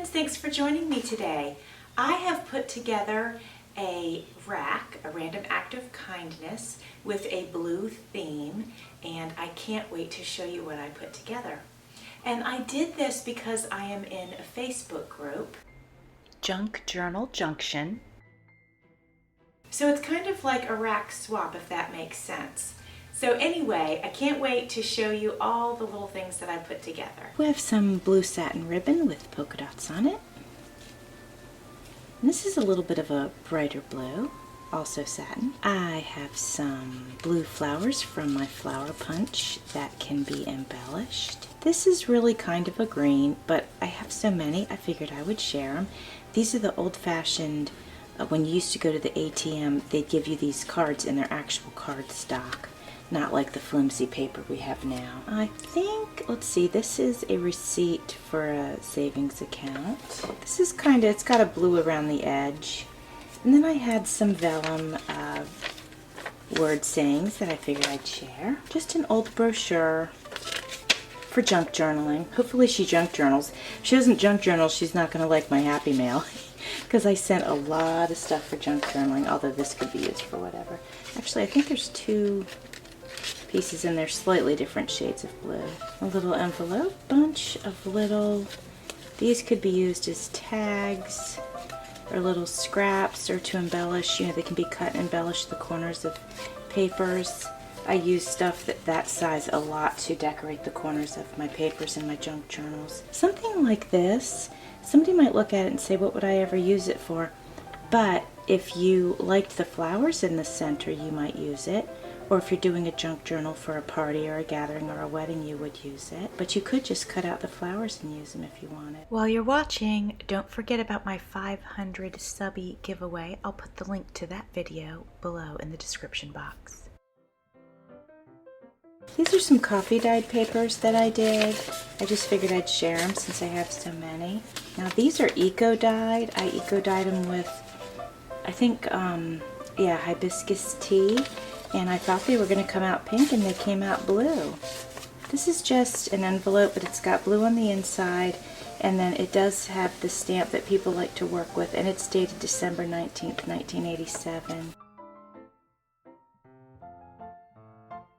friends, thanks for joining me today. I have put together a RAAK, a random act of kindness, with a blue theme, and I can't wait to show you what I put together. And I did this because I am in a Facebook group, Junk Journal Junction. So it's kind of like a RAAK swap, if that makes sense. So anyway, I can't wait to show you all the little things that I put together. We have some blue satin ribbon with polka dots on it. And this is a little bit of a brighter blue, also satin. I have some blue flowers from my flower punch that can be embellished. This is really kind of a green, but I have so many, I figured I would share them. These are the old-fashioned, when you used to go to the ATM, they'd give you these cards in their actual card stock. Not like the flimsy paper we have now. I think, let's see, this is a receipt for a savings account. This is kind of, it's got a blue around the edge. And then I had some vellum word sayings that I figured I'd share. Just an old brochure for junk journaling. Hopefully she junk journals. If she doesn't junk journal, she's not going to like my Happy Mail. Because I sent a lot of stuff for junk journaling, although this could be used for whatever. Actually, I think there's two pieces in there, slightly different shades of blue. A little envelope, bunch of little, these could be used as tags or little scraps or to embellish, you know, they can be cut and embellish the corners of papers. I use stuff that size a lot to decorate the corners of my papers and my junk journals. Something like this, somebody might look at it and say, what would I ever use it for? But if you liked the flowers in the center, you might use it. Or if you're doing a junk journal for a party or a gathering or a wedding, you would use it. But you could just cut out the flowers and use them if you wanted. While you're watching, don't forget about my 500 subby giveaway. I'll put the link to that video below in the description box. These are some coffee dyed papers that I did. I just figured I'd share them since I have so many. Now these are eco dyed. I eco dyed them with, I think, hibiscus tea. And I thought they were going to come out pink, and they came out blue. This is just an envelope, but it's got blue on the inside, and then it does have the stamp that people like to work with, and it's dated December 19th, 1987.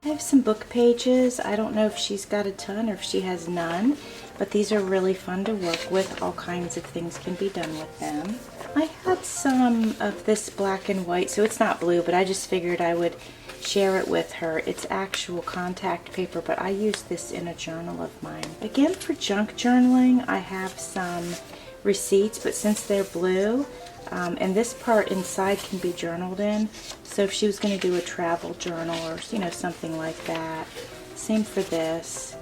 I have some book pages. I don't know if she's got a ton or if she has none, but these are really fun to work with. All kinds of things can be done with them. I had some of this black and white, so it's not blue, but I just figured I would share it with her. It's actual contact paper, but I use this in a journal of mine. Again, for junk journaling, I have some receipts, but since they're blue, and this part inside can be journaled in, so if she was going to do a travel journal or, you know, something like that. Same for this.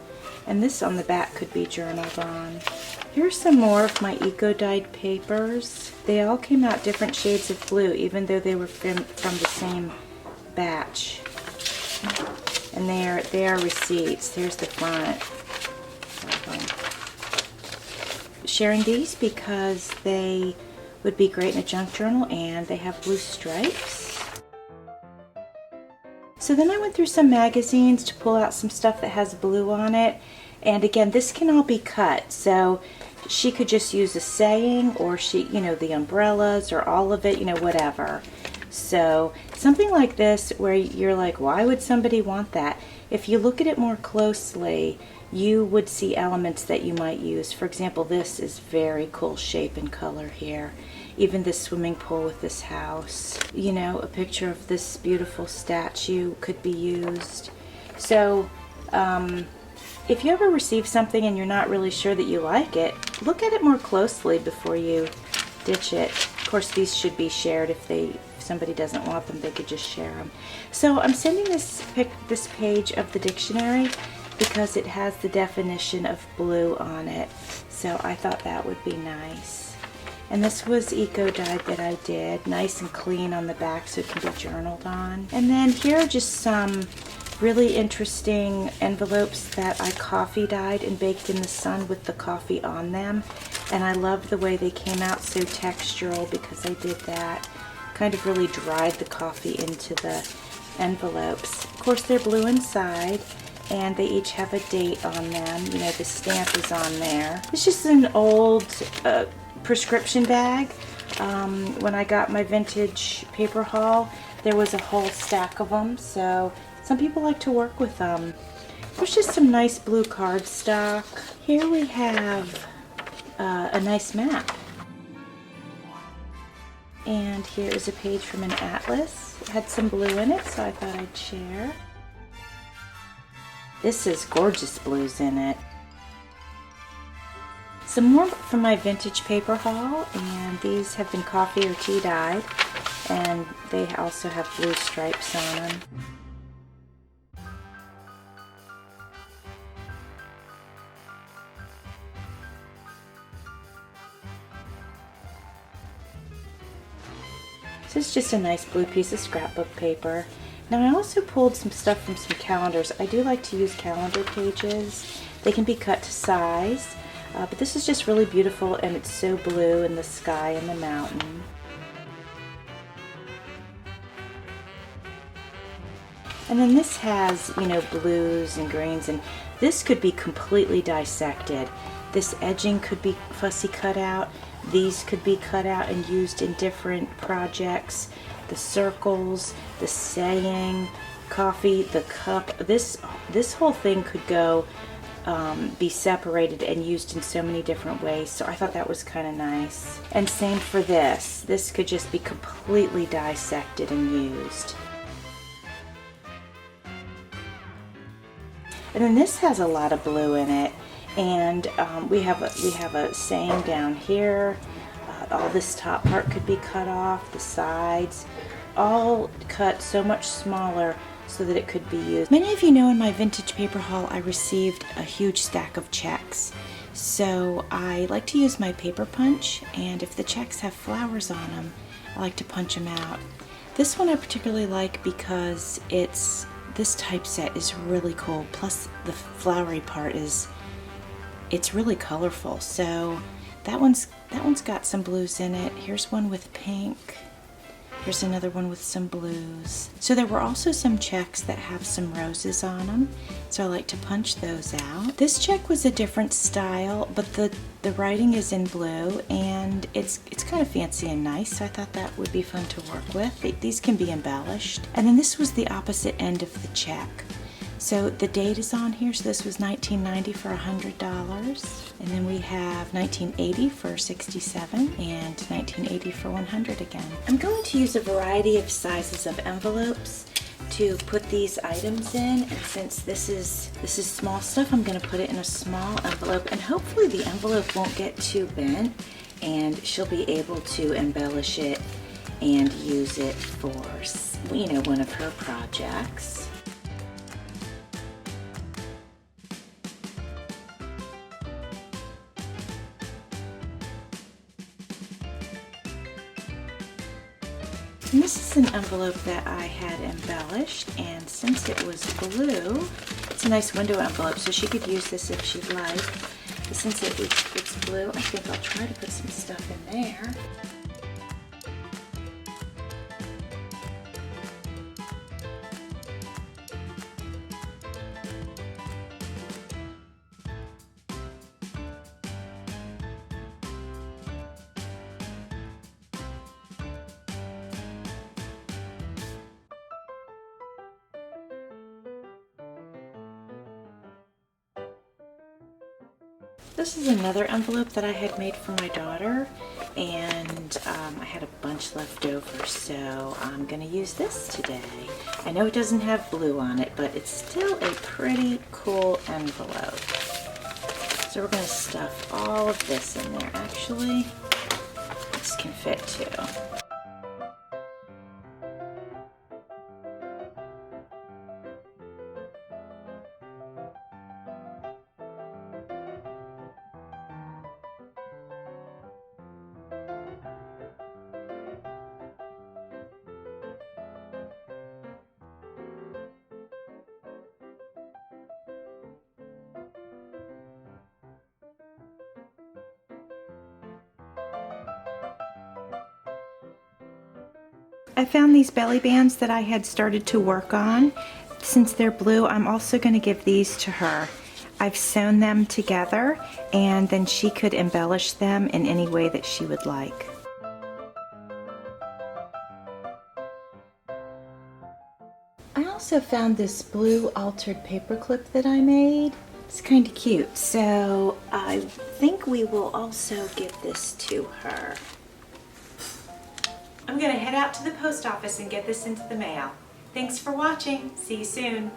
And this on the back could be journaled on. Here's some more of my eco-dyed papers. They all came out different shades of blue, even though they were from the same batch. And they are receipts. There's the front. Sharing these because they would be great in a junk journal, and they have blue stripes. So then I went through some magazines to pull out some stuff that has blue on it. And again, this can all be cut. So she could just use a saying, or the umbrellas, or all of it, whatever. So something like this where you're like, why would somebody want that? If you look at it more closely, you would see elements that you might use. For example, this is very cool shape and color here. Even this swimming pool with this house. A picture of this beautiful statue could be used. So, if you ever receive something and you're not really sure that you like it, look at it more closely before you ditch it. Of course, these should be shared. If somebody doesn't want them, they could just share them. So I'm sending this page of the dictionary because it has the definition of blue on it. So I thought that would be nice. And this was eco-dyed that I did, nice and clean on the back so it can be journaled on. And then here are just some really interesting envelopes that I coffee dyed and baked in the sun with the coffee on them. And I love the way they came out so textural because I did that. Kind of really dried the coffee into the envelopes. Of course, they're blue inside. and they each have a date on them. You know, the stamp is on there. It's just an old prescription bag. When I got my vintage paper haul, there was a whole stack of them, so some people like to work with them. There's just some nice blue cardstock. Here we have a nice map. And here is a page from an atlas. It had some blue in it, so I thought I'd share. This is gorgeous blues in it. Some more from my vintage paper haul, and these have been coffee or tea dyed, and they also have blue stripes on them. This is just a nice blue piece of scrapbook paper. Now I also pulled some stuff from some calendars. I do like to use calendar pages. They can be cut to size, but this is just really beautiful, and it's so blue in the sky and the mountain. And then this has, you know, blues and greens, and this could be completely dissected. This edging could be fussy cut out. These could be cut out and used in different projects. The circles, the saying, coffee, the cup. This whole thing could go be separated and used in so many different ways. So I thought that was kind of nice. And same for this. This could just be completely dissected and used. And then this has a lot of blue in it. And we have a saying down here. All this top part could be cut off, the sides, all cut so much smaller so that it could be used. Many of you know in my vintage paper haul I received a huge stack of checks. So I like to use my paper punch, and if the checks have flowers on them, I like to punch them out. This one I particularly like because this typeset is really cool, plus the flowery part it's really colorful. So that one's got some blues in it. Here's one with pink. Here's another one with some blues. So there were also some checks that have some roses on them, so I like to punch those out. This check was a different style, but the writing is in blue, and it's kind of fancy and nice, so I thought that would be fun to work with. These can be embellished. And then this was the opposite end of the check. So the date is on here, so this was 1990 for $100, and then we have 1980 for $67, and 1980 for $100 again. I'm going to use a variety of sizes of envelopes to put these items in, and since this is small stuff, I'm going to put it in a small envelope, and hopefully the envelope won't get too bent, and she'll be able to embellish it and use it for, you know, one of her projects. And this is an envelope that I had embellished, and since it was blue, it's a nice window envelope, so she could use this if she'd like. But since it's blue, I think I'll try to put some stuff in there. This is another envelope that I had made for my daughter, and I had a bunch left over, so I'm going to use this today. I know it doesn't have blue on it, but it's still a pretty cool envelope. So we're going to stuff all of this in there. Actually, this can fit too. I found these belly bands that I had started to work on. Since they're blue, I'm also going to give these to her. I've sewn them together, and then she could embellish them in any way that she would like. I also found this blue altered paper clip that I made. It's kind of cute, so I think we will also give this to her. I'm going to head out to the post office and get this into the mail. Thanks for watching. See you soon.